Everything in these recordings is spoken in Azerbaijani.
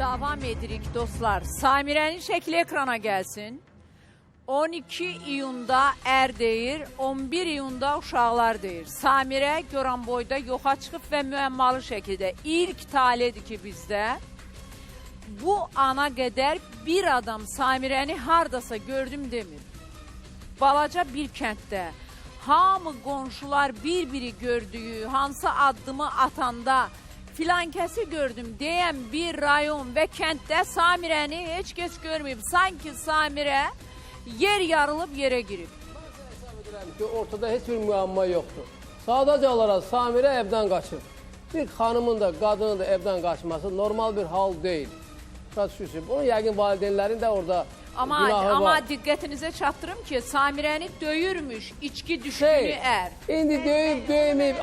Davam edirik dostlar. Samirənin şəkli ekrana gəlsin. 12 iyunda ər deyir, 11 iyunda uşaqlar deyir. Samirə Goranboyda yoxa çıxıb və müəmmalı şəkildə ilk talidir ki bizdə. Bu ana qədər bir adam Samirəni hardasa gördüm demir. Balaca bir kənddə hamı qonşular bir-biri gördüyü, hansı addımı atanda filankəsi gördüm deyən bir rayon və kənddə Samirəni heç kəs görməyib. Sanki Samirə yer yarılıb yerə girib. Mən hesab edirəm ki, ortada heç bir müəmma yoxdur. Sadəcə olaraq Samirə evdən qaçır. Bir xanımın da, qadının da evdən qaçması normal bir hal deyil. Bunun yəqin valideynlərin də orada günahı var. Amma diqqətinizə çatdırım ki, Samirəni döyürmüş içki düşkünü ər. İndi döyüb, döyməyib,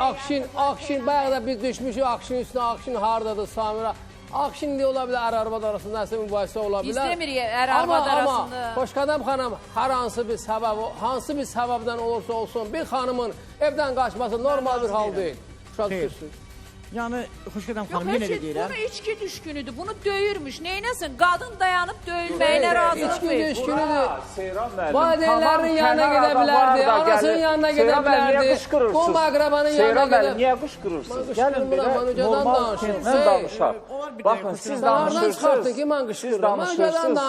Akşin, bayağı da biz düşmüşük Akşin üstüne, Akşin haradadır Samirə. Akşin də ola bilər, ər-arvad arasında nəsə mübahisə ola bilər. Biz demirik ər-arvad arasında. Amma Xoşqədəm xanım, hər hansı bir səbəbdən olursa olsun, bir xanımın evdən qaçması normal bir hal deyil. Yəni, Xoşqədəm xanım, yenə də deyirəm. Bunu içki düşkünüdür, bunu döyürmüş. Neynəsin? Qadın dayanıb döyülməyinə razılıq verir. İçki düşkünüdür. Valideynlərin yanına gedə bilərdi, anasının yanına gedə bilərdi. Bu məqrabanın yanına gedə bilərdi. Niyə qışqırırsınız? Gəlin belə normal kimdən danışaq. Baxın, siz danışırsınız. Siz danışırsınız.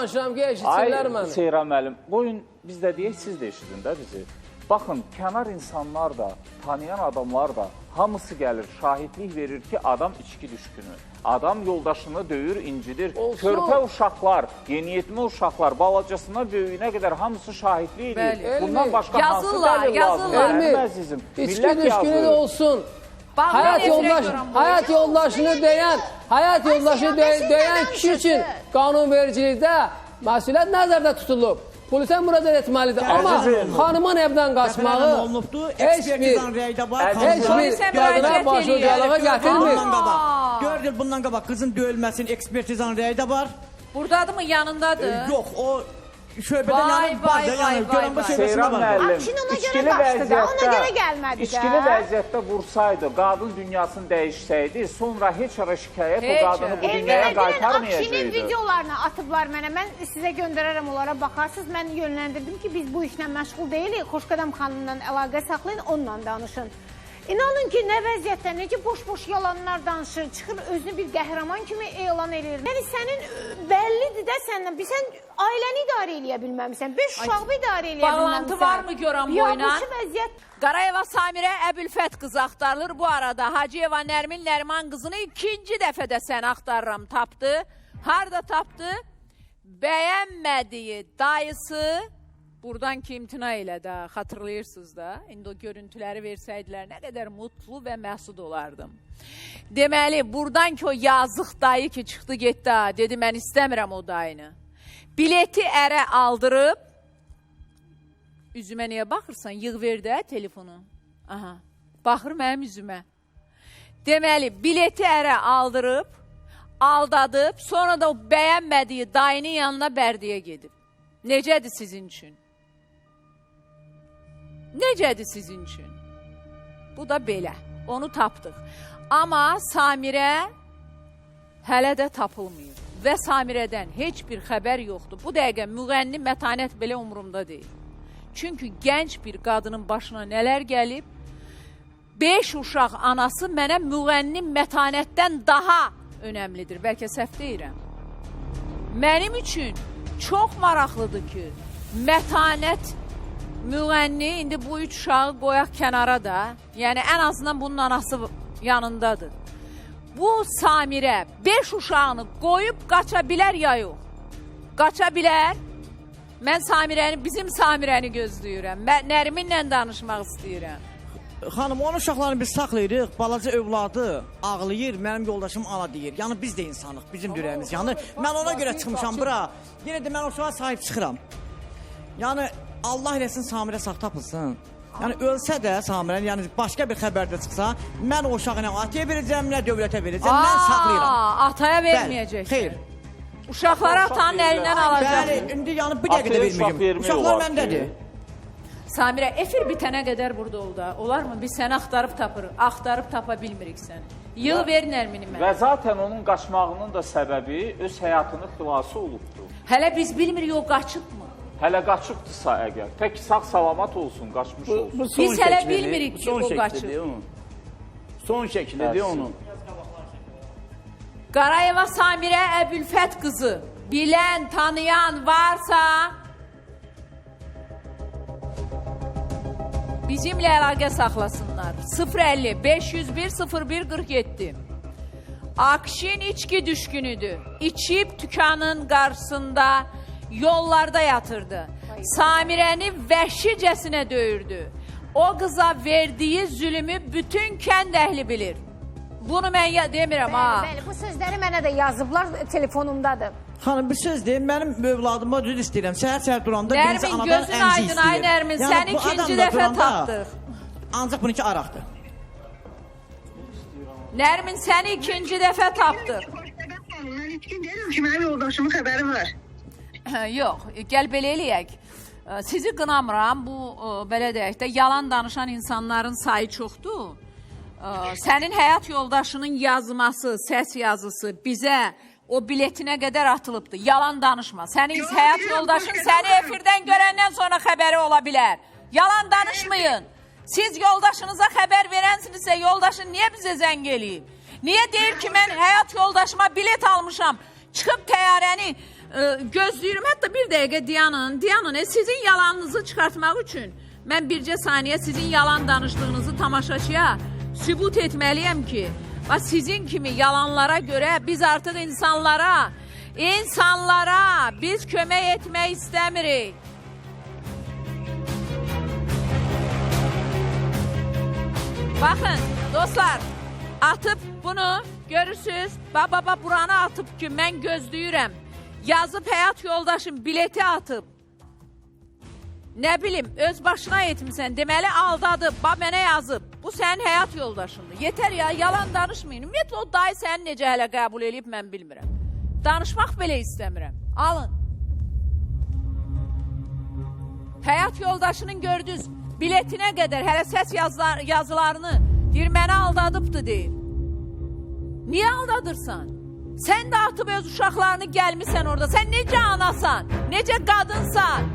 Ay, Seyran müəllim, bugün biz də deyək, siz də eşidin də bizi. Baxın, kənar insanlar da, tanıyan adamlar da, hamısı gəlir, şahidlik verir ki, adam içki düşkünü. Adam yoldaşını döyür, incidir. Körpə uşaqlar, yeniyetmə uşaqlar, balacasına böyüyünə qədər hamısı şahidlik edir. Bundan başqa hansı dəlil lazımdır, əzizim? İçki düşkünü də olsun. Həyat yoldaşını döyən kişi üçün qanunvericilikdə məsuliyyət nəzərdə tutulub. Polisə müraciət etməlidir. Amma xanımın evdən qaçmağı heç bir qadına başı ucalığa gətirmir. Gördür, bundan qabaq qızın döyülməsinin ekspertizanın rəyi də var. Buradadır mı? Yanındadır? Yox, o şöbədən yanı var da, yəni Goranboy şöbəsində var. Akşin ona görə qaçdı da, ona görə gəlmədi də. İçkili vəziyyətdə vursaydı, qadın dünyasını dəyişsəydi, sonra heç ara şikayət o qadını bu dünyaya qaytarmayacaqdı. Akşinin videolarını atıblar mənə, mən sizə göndərərəm, onlara baxarsınız. Mən yönləndirdim ki, biz bu işlə məşğul deyilik, Xoşqədəm xanımla əlaqə saxlayın, onunla danışın. İnanın ki, nə vəziyyətdə, necə boş-boş yalanlar danışır, çıxır, özünü bir qəhrəman kimi elan edir. Yəni, sənin bəllidir də səndən, sən ailəni idarə eləyə bilməmişsən, 5 uşağı idarə eləyə bilməmişsən. Bağlantı varmı Goranboyla? Ya, bu vəziyyət... Qarayeva Samirə Əbülfət qız axtarılır. Bu arada Hacıyeva Nərmin Nəriman qızını ikinci dəfədə sən axtarıram tapdı. Harada tapdı? Bəyənmədiyi dayısı... Buradan ki imtina ilə də xatırlayırsınız da, indi o görüntüləri versəydilər nə qədər mutlu və məsud olardım. Deməli, buradan ki o yazıq dayı ki çıxdı getdi, dedi mən istəmirəm o dayını. Bileti ərə aldırıb, üzümə niyə baxırsan, yığ ver də telefonu. Aha, baxır mənim üzümə. Deməli, bileti ərə aldırıb, aldadıb, sonra da o bəyənmədiyi dayının yanına Bərdiyə gedib. Necədir sizin üçün? Necədir sizin üçün? Bu da belə. Onu tapdıq. Amma Samirə hələ də tapılmıyor. Və Samirədən heç bir xəbər yoxdur. Bu dəqiqə müğənni mətanət belə umurumda deyil. Çünki gənc bir qadının başına nələr gəlib, 5 uşaq anası mənə müğənni mətanətdən daha önəmlidir. Bəlkə səhv deyirəm. Mənim üçün çox maraqlıdır ki, mətanət müğənni indi bu 3 uşağı qoyaq kənara da, yəni ən azından bunun anası yanındadır. Bu Samirə 5 uşağını qoyub qaça bilər ya yox? Qaça bilər. Mən Samirəni, bizim Samirəni gözləyirəm. Mən Nəriminlə danışmaq istəyirəm. Xanım, onun uşaqlarını biz saxlayırıq, balaca övladı ağlayır, mənim yoldaşım ana deyir. Yəni biz də insanıq, bizim dürəyimiz yanır. Mən ona görə çıxmışam bura. Yenə də mən o uşağa sahib çıxıram. Yəni Allah eləsin Samirə sağ tapılsın. Yəni ölsə də Samirə, yəni başqa bir xəbərdə çıxsa, mən o uşağı nə ataya verəcəm, nə dövlətə verəcəm, mən saxlayıram. Ataya verməyəcək. Xeyr. Uşaqları atanın əlindən alacaq. Bəli, indi yəni bir dəqiqə də verməyəcəm. Uşaqlar məndədir. Samirə, efir bitənə qədər burada ol da. Olar mı? Biz səni axtarıb tapırıq. Axtarıb tapa bilmirik səni. Yıl ver Nərmini Və mənə. zaten onun qaçmağının da səbəbi öz həyatını xilası olubdur. Hələ biz bilmirik o qaçıbmı? Hələ qaçıbdırsa əgər, tək sağ-salamat olsun, qaçmış olsun. Bu son Biz hələ şəklidir, bilmirik ki, son o şəklidir qaçıb. onun. Son şəklidir onun. Qarayeva Samirə Əbülfət qızı. Bilən, tanıyan varsa bizimlə əlaqə saxlasınlar. 050 501 01 47. Akşin içki düşkünüdür. İçib tükanın qarşısında yollarda yatırdı. Samirəni vəhşicəsinə döyürdü. O qıza verdiyi zülümü bütün kənd əhli bilir. Bunu mən demirəm ha. Bəli, bu sözləri mənə də yazıblar, telefonumdadır. Xanım bir söz deyim, mənim övladıma düz istəyirəm. Səhər-səhər duranda birinci Nərmin anadan gözün əmzi aydın, ay istəyir. Nərmin, Yəni, səni bu ikinci adam da dəfə duranda tapdıq. Ancaq bununki araqdır. Nərmin, səni ikinci dəfə tapdıq. Mən içkin deyirəm ki, mənim yoldaşımın xəbəri var. Yox, gəl belə eləyək. Sizi qınamıram, bu belə deyək də yalan danışan insanların sayı çoxdur. Sənin həyat yoldaşının yazması, səs yazısı bizə o biletinə qədər atılıbdır. Yalan danışma. Sənin həyat yoldaşın səni efirdən görəndən sonra xəbəri ola bilər. Yalan danışmayın. Siz yoldaşınıza xəbər verənsinizsə yoldaşın niyə bizə zəng eləyib? Niyə deyir ki, mən həyat yoldaşıma bilet almışam, çıxıb təyyarəni gözləyirəm. Hətta bir dəqiqə Diyanın, sizin yalanınızı çıxartmaq üçün mən bircə saniyə sizin yalan danışdığınızı tamaşaçıya sübut etməliyəm ki, sizin kimi yalanlara görə biz artıq insanlara biz kömək etmək istəmirik. Baxın, dostlar, atıb bunu görürsünüz, baba buranı atıb ki, mən gözləyirəm. Yazıb həyat yoldaşım bileti atıb. Nə bilim, öz başına etmişsən, deməli aldadıb, mənə yazıb. Bu sənin həyat yoldaşındır. Yetər ya, yalan danışmayın. Ümumiyyətlə o dayı səni necə hələ qəbul edib, mən bilmirəm. Danışmaq belə istəmirəm. Alın. Həyat yoldaşının gördünüz, biletinə qədər hələ səs yazılarını deyir, mənə aldadıbdır deyir. Niyə aldadırsan? Sən də atıb öz uşaqlarını gəlmişsən orada. Sən necə anasan, necə qadınsan?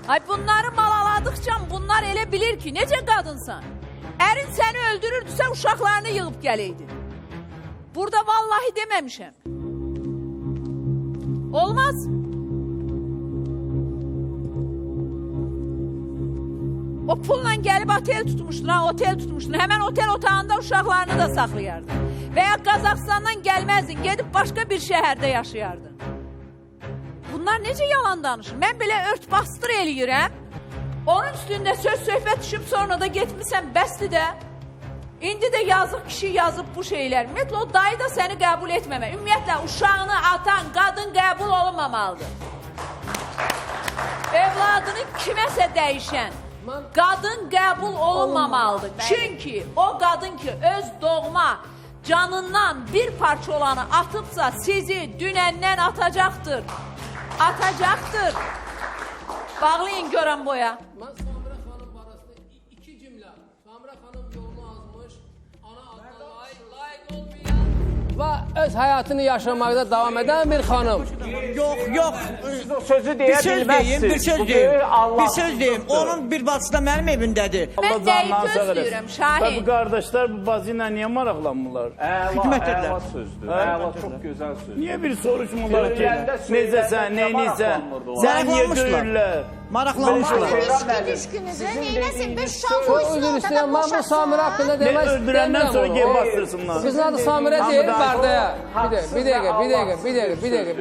Ay bunları malaladıqca bunlar elə bilir ki, necə qadınsan? Ərin səni öldürürdüsə uşaqlarını yığıb gələydi. Burada vallahi deməmişəm. Olmaz. O pulla gəlib otel tutmuşdun. Həmən otel otağında uşaqlarını da saxlayardın. Və ya Qazaxıstandan gəlməzdin, gedib başqa bir şəhərdə yaşayardın. Bunlar necə yalan danışır? Mən belə ört-bastır eləyirəm. Onun üstündə söz-söhbət düşüb sonra da getmişsən, bəsdir də. İndi də yazıq kişi yazıb bu şeylər. Ümumiyyətlə o dayı da səni qəbul etməmək. Ümumiyyətlə uşağını atan qadın qəbul olunmamalıdır. Evladını kiməsə dəyişən qadın qəbul olunmamalıdır. Çünki o qadın ki öz doğma canından bir parça olanı atıbsa sizi dünəndən atacaqdır. Atacaqdır. Bağlayın görən boya. Mən Samirə xanım barəsində iki cümlə. Samirə xanım yolunu azmış, ana adına layiq olmayan və öz həyatını yaşamaqda davam edən bir xanım. Yox. Sözü deyə bilməzsiniz. Bir söz deyim. Onun bir bacısı da mənim evimdədir. Mən nəyi gözləyirəm Şahin? Tabii qardaşlar bu bazı ilə niyə maraqlanmırlar? Əla sözdür. Əla, çox gözəl sözdür. Niyə bir soruşmurlar ki, Söyləndə necəsən, neynəsən? maraqlanmırdı. Sən niyə döyürlər? Maraqlanmışlar. İçki düşkünüdür, neynəsin? Bir şam Çox qoysun üzr ortada istəyirəm, mən bu Samirə haqqında Ne demək öldürəndən sonra istəmirəm geri onu. bastırsınlar. Qızın adı Samirə deyil, Bardaya. Bir dəqiqə.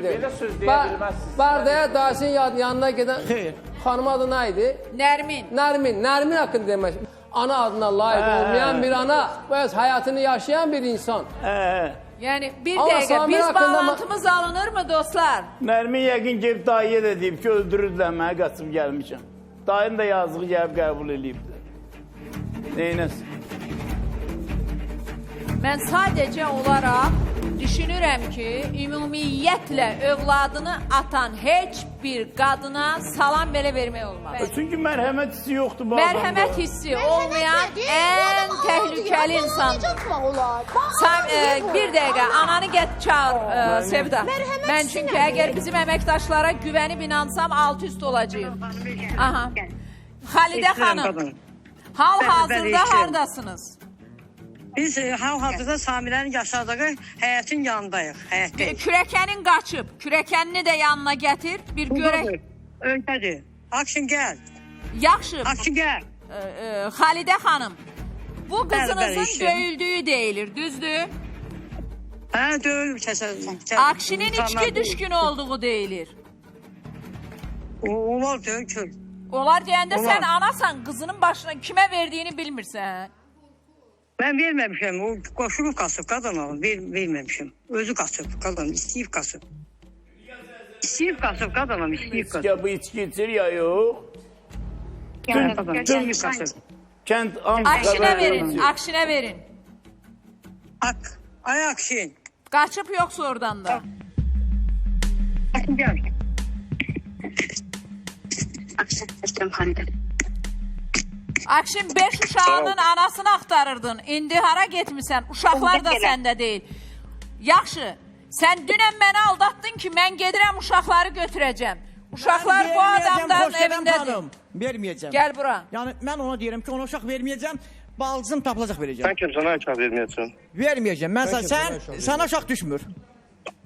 Belə söz deyə bilməzsiniz. Bardaya dayısının yanına gedən Xeyr. xanım adı nə idi? Nərmin. Nərmin haqqında demək. Ana adına layiq olmayan bir ana və öz həyatını yaşayan bir insan. Yəni bir Amma dəqiqə Samir biz haqqında bağlantımız alınır mı dostlar? Nərmin yəqin gelib dayıya da deyib ki, öldürürlər mənə qaçıb gəlmişəm. Dayın da yazığı gəlib qəbul eləyibdir. Neynəsin? Mən sadəcə olaraq düşünürəm deyirəm ki, ümumiyyətlə övladını atan heç bir qadına salam belə vermək olmaz. Çünki mərhəmət hissi yoxdur bu adamda. Mərhəmət hissi olmayan ən təhlükəli insandır. Bir dəqiqə, ananı get çağır Sevda. Mən çünki əgər bizim əməkdaşlara güvənib inansam alt üst olacağım. Aha. Xalidə xanım, hal-hazırda hardasınız? Biz hal-hazırda Samirənin yaşadığı həyətin yanındayıq. Kürəkənin qaçıb, kürəkənini də yanına gətir, bir görək. Öldədir. Akşin gəl. Yaxşı, Akşin gəl. Xalidə xanım, bu Bəli, qızınızın işim. döyüldüyü deyilir, düzdür? Hə, döyül kəsə. Akşinin içki düşkünü olduğu deyilir. Onlar döyül. Onlar deyəndə Onlar. sən anasan, qızının başına kimə verdiyini bilmirsən. Mən verməmişəm. O qoşulub qaçıb qadın o. Verməmişəm. Özü qaçıb qadın. İstəyib qaçıb. İstəyib qaçıb qadın. İstəyib qaçıb. Ya bu içki içir ya yox. İstəyib qaçıb. Kənd Akşinə verin, akşinə verin. Ay Akşin. Qaçıb yoxsa oradan da. Akşin gəl. Akşin 5 uşağının anasını axtarırdın. İndi hara getmirsən? Uşaqlar da səndə deyil. Yaxşı, sən dünən məni aldatdın ki, mən gedirəm uşaqları götürəcəm. Uşaqlar bu adamların evindədir. Verməyəcəm. Gəl bura. Yəni mən ona deyirəm ki, ona uşaq verməyəcəm. Baldızım tapılacaq verəcəm. Sən kimsən, ona uşaq verməyəcəm. Verməyəcəm. Mən sana uşaq düşmür.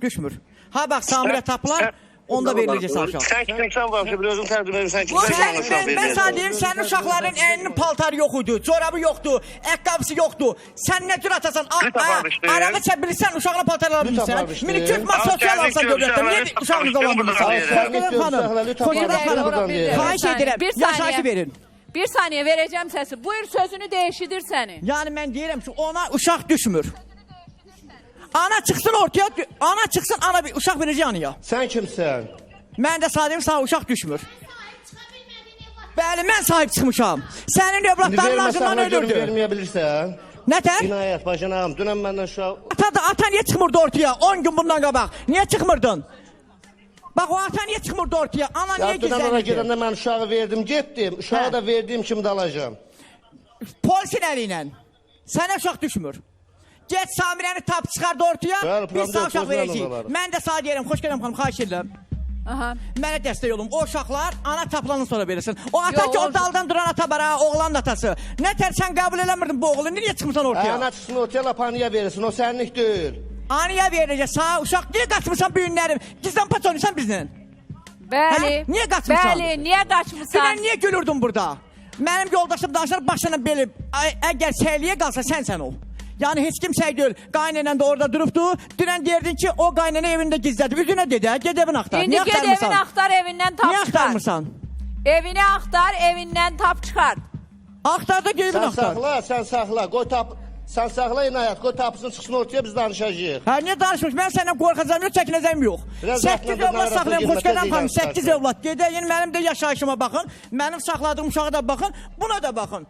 Düşmür. Ha bax Samirə tapılar, onda veriləcək sana uşaq. Sən kimsən var ki, bir özün tərcümə edirsən ki, sən ona uşaq Mən sana deyim, sənin uşaqların əlinin paltarı yox idi, çorabı yoxdur, əqqabısı yoxdur. Sən nə tür atasan, arağı çəbilirsən, uşağına paltar ala bilirsən. Miniküt mat sosial alsan dövlətdən, niyə uşağınızı alandırırsan? Xoşqədəm xanım, xahiş edirəm, yaşayışı verin. Bir saniyə verəcəm səsi. Buyur sözünü değişidir səni. Yəni mən deyirəm ki, ona uşaq düşmür. Ana çıxsın ortaya, ana çıxsın, ana bir uşaq verəcək anaya. Sən kimsən? Mən də sadəyim, sana uşaq düşmür. Bəli, mən sahib çıxmışam. Sənin övladların acından ölürdü. Verməyə bilirsən. Nətər? İnayət, bacanağım, dünən məndən uşaq... Ata niyə çıxmırdı ortaya? 10 gün bundan qabaq. Niyə çıxmırdın? Bax, o ata niyə çıxmırdı ortaya? Ana niyə Dünən ona gizlənirdi? gedəndə mən uşağı verdim, getdim. Uşağı da verdiyim kimi də alacağım. Polisin əli ilə. Sənə uşaq düşmür. Get Samirəni tap çıxardı ortaya, Bəli, biz sana uşaq problem verəcəyik. var. Mən də sana deyirəm, xoş gələm xanım, xahiş edirəm. Aha. Mənə dəstək olun. O uşaqlar ana tapılandan sonra verirsin. O ata Yo, ki, o- o daldan duran ata var ha, oğlanın atası. Nətər sən qəbul eləmirdin bu oğlu? Niyə çıxmırsan ortaya? Ana çıxsın ortaya, lapaniya verirsin, o sənlik deyil. Anaya verəcək, sağ uşaq niyə qaçmırsan büyünlərim? Gizdən paç oynayırsan bizlə. Bəli. Hə? Niyə qaçmısan? Bəli, niyə qaçmısan? Dünən niyə gülürdün burada? Mənim yoldaşım danışır başına belib. Əgər səyliyə qalsa sən ol. Yəni heç kim səy deyil. Qaynənən də orada durubdu. Dünən deyərdin ki, o qaynənə evində gizlədi. Üzünə dedi, ged evini axtar. İndi Niyə ged axtarmırsan? evini axtar, evindən tap Niyə çıxar. axtarmırsan? Evini axtar, evindən tap çıxar. Axtar da ged evini Sən axtar. saxla, sən saxla, qoy tap... Sən saxla İnayət, qoy tapısın çıxsın ortaya, biz danışacağıq. Hə, niyə danışmış? Mən səndən qorxacam yox, çəkinəcəm yox. Biraz 8 vaxtla övlad arasına saxlayım, girmə, xoş gələm tez xanım, ilan 8 çıxarsın. övlad. Gedəyin mənim də yaşayışıma baxın, mənim saxladığım uşağa da baxın, buna da baxın.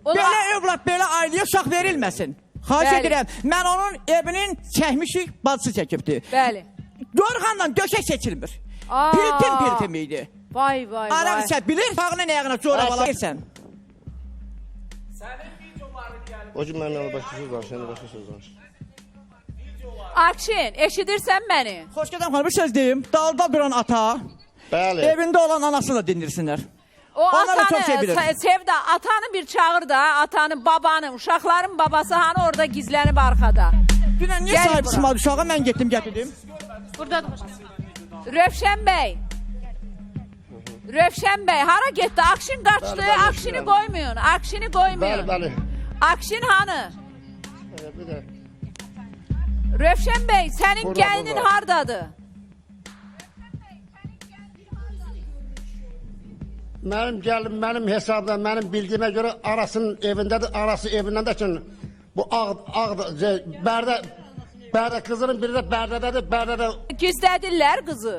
Belə övlad, belə ailəyə uşaq verilməsin. Xahiş Bəli. edirəm, mən onun evinin çəkmişik, bacısı çəkibdi. Bəli. Yorğanla döşək seçilmir. Aa. Piltim idi. Vay vay Araq vay. içə bilir, bağının ayağına corab alırsan. O gün mənimlə başqa söz danış, indi başqa söz danış. Akşin, eşidirsən məni? Xoş gələm xanım, bir söz deyim. Dalda duran ata, Bəli. evində olan anasını da dindirsinlər. O Onlar da çox atanı, şey bilir. Sevda, atanı bir çağır da, atanı, babanı, uşaqların babası hani orada gizlənib arkada. Dünən niyə Gəl sahib bura. çıxmadı uşağa, mən getdim, gətirdim. Rövşən bəy. Rövşən bəy, hara getdi? Akşin qaçdı, Bəli, Akşini bəli. qoymayın, Akşini qoymayın. Bəli. Akşin hanı? Bir də. Rövşən bəy, sənin Burada, gəlinin burada. hardadır? Mənim gəlim, mənim hesabda, mənim bildiyimə görə arasının evindədir, arası evindən də ki, bu Bərdə qızının biri də Bərdədədir, Bərdədə... Gizlədirlər qızı.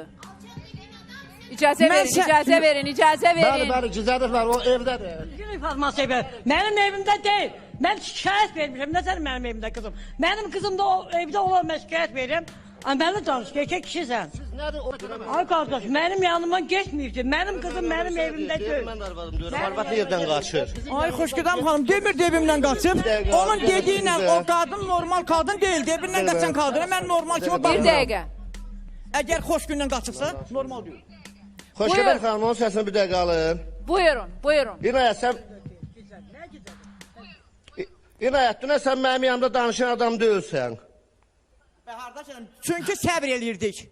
İcazə verin, icazə verin, icazə verin. Bəli, gizlədirlər, o evdədir. İnformasiya ver. Mənim evimdə deyil. Mən şikayət vermişəm. Nə sən mənim evimdə qızım? Mənim qızım da o evdə olan mən şikayət verirəm. Mənimlə danış, erkək kişisən. Ay qardaş, mənim yanımdan geçməyibdi. Mənim qızım mənim evimdə deyil. Mən arvadım deyirəm, arvad evdən qaçır. Ay Xoşgədəm xanım, demir evimdən qaçıb. Onun dediyi ilə o qadın normal qadın deyildi. Evindən qaçan qadına mən normal kimi Bir baxmıram. dəqiqə. Əgər xoş gündən qaçıbsa, normal deyil. Xoşgədəm xanım, onun səsini bir dəqiqə alın. Buyurun, buyurun. İnayət, sən... İnayət, dünə sən mənim yanımda danışan adam deyilsən. Çünki səbr eləyirdik.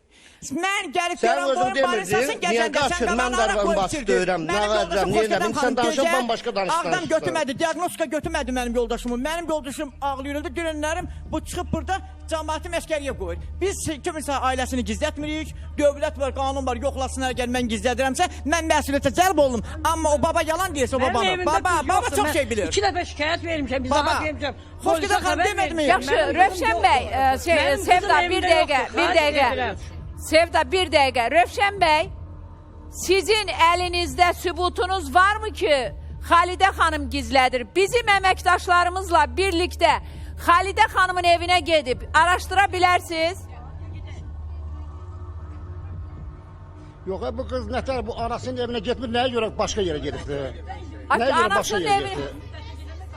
Mən gəlib Sən görən özün boyun barışasın, demirdin, niyə qaçır, mən darvan baş döyürəm, nə qaçıram, niyə elədim, sən danışan bambaşqa Ağdam danışsan. götürmədi, diagnostika götürmədi mənim yoldaşımı. Mənim yoldaşım ağlayırdı, dönənlərim bu çıxıb burada cəmaatı məşkəriyə qoyur. Biz kiminsə ailəsini gizlətmirik, dövlət var, qanun var, yoxlasınlar əgər mən gizlədirəmsə, mən məsuliyyətə cəlb olunum. Amma o baba yalan deyirsə o babanı. Baba çox şey bilir. 2 dəfə şikayət vermişəm, biz daha vermişəm. Xoşgədəm xanım demədimi? Yaxşı, Rövşən bəy, Sevda bir dəqiqə. Sevda bir dəqiqə. Rövşən bəy, sizin əlinizdə sübutunuz varmı ki, Xalidə xanım gizlədir? Bizim əməkdaşlarımızla birlikdə Xalidə xanımın evinə gedib araşdıra bilərsiniz. Yox, bu qız nətər bu anasının evinə getmir, nəyə görə başqa yerə gedibdi? Nəyə görə başqa Anasının yerə evi... getdi?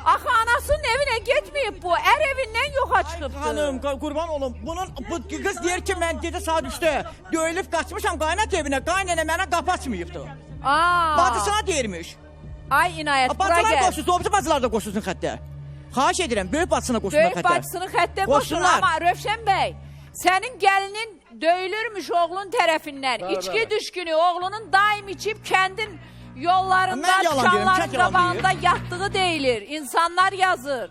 Axı anasının evinə getməyib bu, ər evindən yoxa çıxıbdır. Xanım, qurban olum. Bu qız deyir ki, mən gecə saat 3-də döyülüb qaçmışam qaynat evinə. Qaynənə mənə qapı açmayıbdı. Bacısına deyirmiş. Ay İnayət, bura Bacılar gəl. qoşulsun, obcu bacılar da qoşulsun xəttə. Xahiş edirəm, böyük bacısına qoşulsun xəttə. Böyük bacısını xəttə qoşun, amma Rövşən bəy, sənin gəlinin döyülürmüş oğlun tərəfindən. İçki düşkünü, oğlunun daim içib kəndin yollarında, dükanların qabağında yatdığı deyilir. İnsanlar yazır.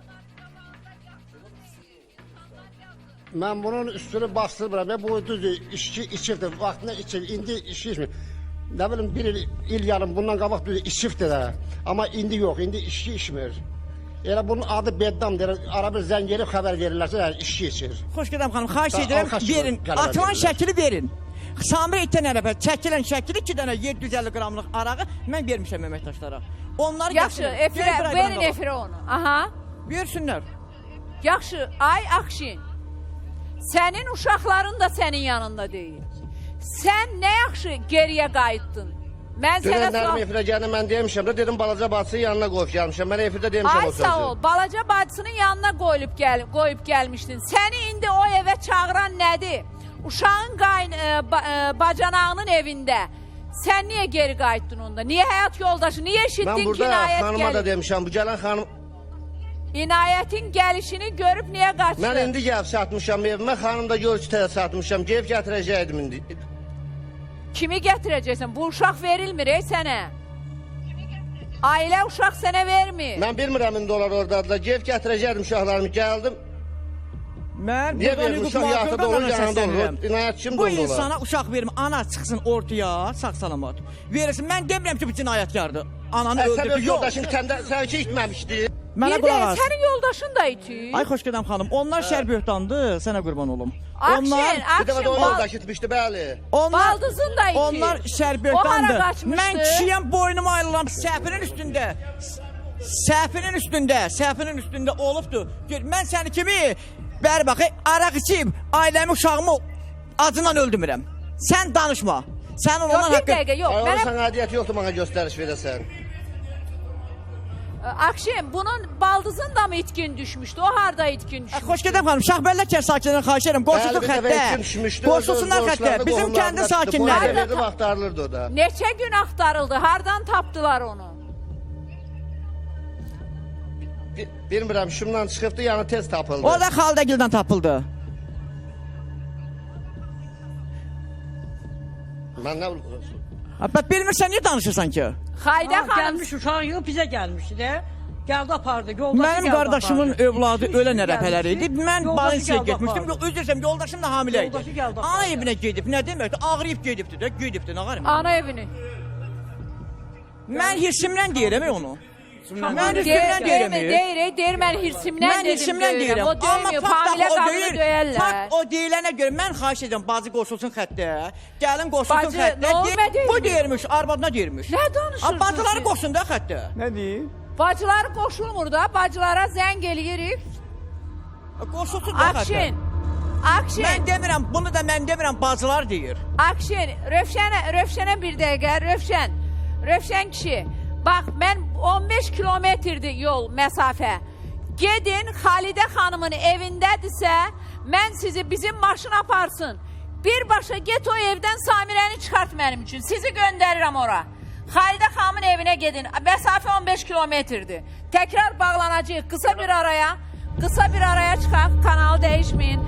Mən bunun üstünü bastırmıram. Bu düzdür, içki içibdir, vaxtında içib, indi içki içmir. Nə bilim, bir il yarım bundan qabaq düzdür, içibdir də. Amma indi yox, indi içki içmir. Elə bunun adı Beddam deyir, ara bir zəng gelib xəbər verirlərsə, içki içir. Xoşgədəm xanım, xahiş edirəm, verin, atılan şəkili verin. Samir itən ərəbə çəkilən şəkili 2 dənə 750 qramlıq arağı mən vermişəm əməkdaşlara. Onları Yaxşı, verin efirə onu. Aha. Versinlər. Yaxşı, ay Akşin, sənin uşaqların da sənin yanında deyil. Sən nə yaxşı geriyə qayıtdın? Mən sənə Dönənlərim efirə gəldi, mən demişəm də, dedim balaca bacısının yanına qoyub gəlmişəm. Mən efirdə demişəm ay o sözü. sağ ol, balaca bacısının yanına qoyub gəlmişdin. Səni indi o evə çağıran nədir? Uşağın bacanağının evində. Sən niyə geri qayıtdın onda? Niyə həyat yoldaşı? Niyə eşitdin Mən ki, burada İnayət xanıma da gəlib? demişəm, bu gələn xanım... İnayətin gəlişini görüb niyə qaçdın? Mən indi gəlib satmışam evimə, xanım da gör ki, təhə satmışam, gəlib gətirəcəkdim indi. Kimi gətirəcəksən? Bu uşaq verilmir ey sənə. Ailə uşaq sənə vermir. Mən bilmirəm indi onlar oradadılar, gəlib gətirəcəkdim uşaqlarımı, gəldim. Mən Niyə verim, uşaq yaxıda olur, yanında olur, İnayət kimdir Bu onda olar? insana uşaq verim, ana çıxsın ortaya, sağ salamat. Verirsin, mən demirəm ki, bu cinayətkardır. Ananı Sən öldürdü, öz yox. yoldaşın sən ki itməmişdi. Mənə Bir qulaq də as. sənin yoldaşın da iti. Ay Xoşgədəm xanım, onlar şər böhtandır, sənə qurban olum. Akşin, Bir dəfə də o Akşin, yoldaş itmişdi, bəli. baldızın da iti. Onlar şər O hara böhtandır. qaçmışdı? Mən kişiyəm, boynumu ayrılam, səhvinin üstündə. Səhvinin üstündə olubdur. Mən səni kimi, bəri bax, araq içib, ailəmi, uşağımı acından öldürmürəm. Sən danışma. Sən Yox, ondan bir haqqı... dəqiqə, yox. Ay, Mənə onun sana adiyyəti yoxdur, bana göstəriş verəsən. Akşin, bunun baldızın da mı itkin düşmüşdü? O harda itkin düşmüşdü? Xoşgədəm xanım, Şahbərlər kər sakinlərini xahiş edirəm, qoşulsun Bəli, bir dəfə xəttə. itkin düşmüşdü, Qoşulsunlar öz xəttə, qonşularını, bizim kəndin qohumlarını tutdu, sakinləri. polis verdi, axtarılırdı o da. Neçə gün axtarıldı? Hardan tapdılar onu? Bilmirəm, şumdan çıxıbdı, yəni tez tapıldı. O da Xaldəgildən tapıldı. Mən nə Bilmirsən, niyə danışırsan ki? Xaydə xanım, Gəlmiş uşaq yox, bizə gəlmişdi də. Gəldi apardı, yoldaşı Mənim gəldi qardaşımın apardı. övladı ölən ərəfələri idi. Mən Yoldaşı Balensiya gəldi getmişdim. apardı. Özür deyirəm, yoldaşım da hamilə idi. Yoldaşı gəldi apardı. Ana evinə gedib, nə deməkdir? Ağrıyıb gedibdi də, gedibdi, nə qarım? ana evini. Mən hirsimdən deyirəm onu. Mən hirsimdən deyirəm. Deyir, mən hirsimdən Mən dedim. hirsimdən deyirəm. O Amma deymiyor, fakt hamilə o qadını deyil. döyərlər. Fakt o deyilənə görə mən xahiş edirəm, bacı qoşulsun xəttə. Gəlin qoşulsun Bacı, xəttə. nə olma deyir? Bu deyirmiş, arvadına deyirmiş. Nə danışırsın Bacıları siz? qoşsun da xəttə. Nə deyir? Bacılar qoşulmur da, bacılara zəng eləyirik. Qoşulsun da Akşin. Akşin. Mən demirəm, bunu da mən demirəm, bacılar deyir. Akşin, Rövşənə bir dəqiqə, Rövşən kişi. Bax, mən 15 kilometrdir yol, məsafə. Gedin, Xalidə xanımın evindədirsə, mən sizi bizim maşın aparsın. Birbaşa get o evdən Samirəni çıxart mənim üçün. Sizi göndərirəm ora. Xalidə xanımın evinə gedin. Məsafə 15 kilometrdir. Təkrar bağlanacaq. Qısa bir araya çıxaq. Kanalı dəyişməyin.